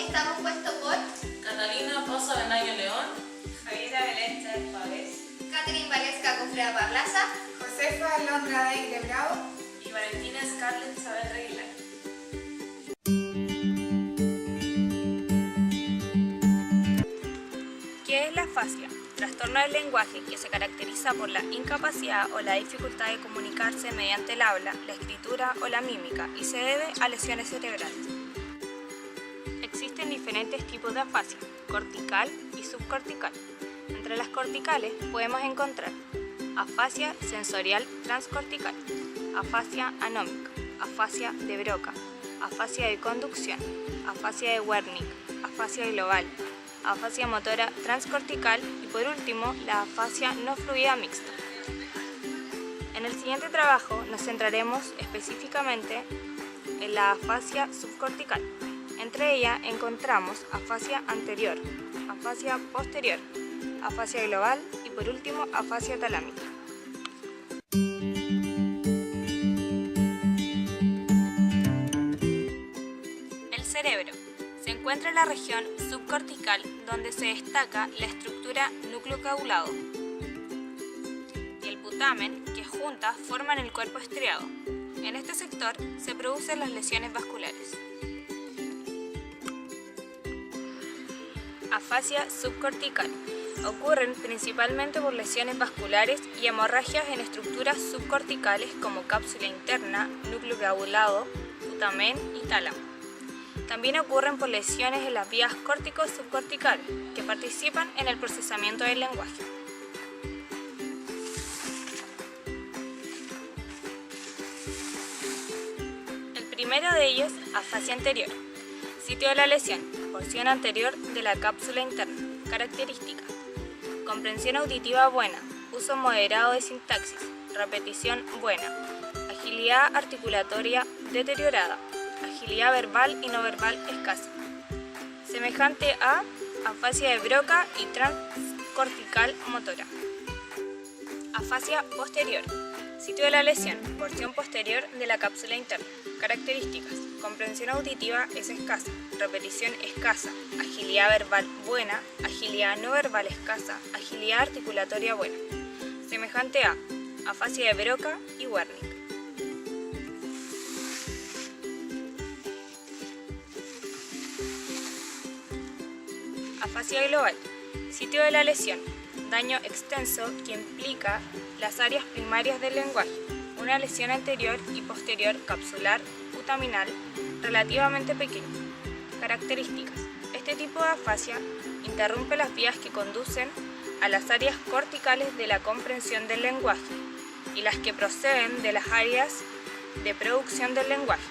está compuesto por Catalina Poza Benayo León, Javiera Belén Chávez Pávez, Catherine Valesca Cofrea Parlaza, Josefa Alondra de Bravo y Valentina Scarlett Saber Reguilar. ¿Qué es la afasia? Trastorno del lenguaje que se caracteriza por la incapacidad o la dificultad de comunicarse mediante el habla, la escritura o la mímica y se debe a lesiones cerebrales. Existen diferentes tipos de afasia, cortical y subcortical. Entre las corticales podemos encontrar afasia sensorial transcortical, afasia anómica, afasia de Broca, afasia de conducción, afasia de Wernicke, afasia global, afasia motora transcortical y por último la afasia no fluida mixta. En el siguiente trabajo nos centraremos específicamente en la afasia subcortical. Entre ellas encontramos afasia anterior, afasia posterior, afasia global y por último afasia talámica. El cerebro se encuentra en la región subcortical donde se destaca la estructura núcleo caudado y el putamen que juntas forman el cuerpo estriado. En este sector se producen las lesiones vasculares. Afasia subcortical. Ocurren principalmente por lesiones vasculares y hemorragias en estructuras subcorticales como cápsula interna, núcleo caudado, putamen y tálamo. También ocurren por lesiones en las vías córtico-subcorticales que participan en el procesamiento del lenguaje. El primero de ellos, afasia anterior. Sitio de la lesión, porción anterior de la cápsula interna. Características: comprensión auditiva buena, uso moderado de sintaxis, repetición buena, agilidad articulatoria deteriorada, agilidad verbal y no verbal escasa. Semejante a afasia de Broca y transcortical motora. Afasia posterior. Sitio de la lesión, porción posterior de la cápsula interna. Características: comprensión auditiva es escasa, repetición escasa, agilidad verbal buena, agilidad no verbal escasa, agilidad articulatoria buena. Semejante a afasia de Broca y Wernicke. Afasia global. Sitio de la lesión, daño extenso que implica las áreas primarias del lenguaje, una lesión anterior y posterior capsular, putaminal, relativamente pequeña. Características: este tipo de afasia interrumpe las vías que conducen a las áreas corticales de la comprensión del lenguaje y las que proceden de las áreas de producción del lenguaje,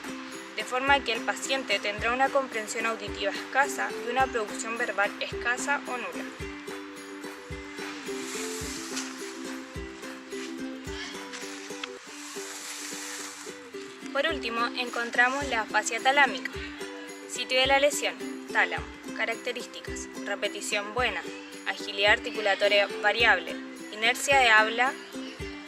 de forma que el paciente tendrá una comprensión auditiva escasa y una producción verbal escasa o nula. Por último, encontramos la afasia talámica. Sitio de la lesión, tálamo. Características: repetición buena, agilidad articulatoria variable, inercia de habla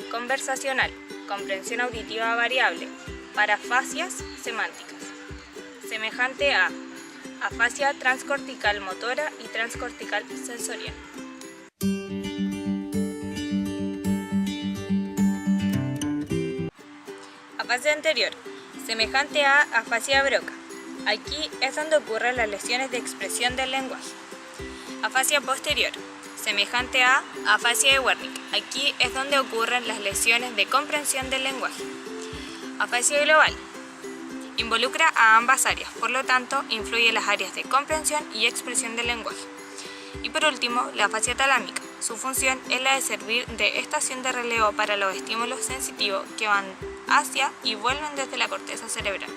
conversacional, comprensión auditiva variable, parafasias semánticas. Semejante a afasia transcortical motora y transcortical sensorial. Afasia anterior, semejante a afasia de Broca. Aquí es donde ocurren las lesiones de expresión del lenguaje. Afasia posterior, semejante a afasia de Wernicke. Aquí es donde ocurren las lesiones de comprensión del lenguaje. Afasia global, involucra a ambas áreas, por lo tanto influye en las áreas de comprensión y expresión del lenguaje. Y por último, la afasia talámica. Su función es la de servir de estación de relevo para los estímulos sensitivos que van hacia y vuelven desde la corteza cerebral.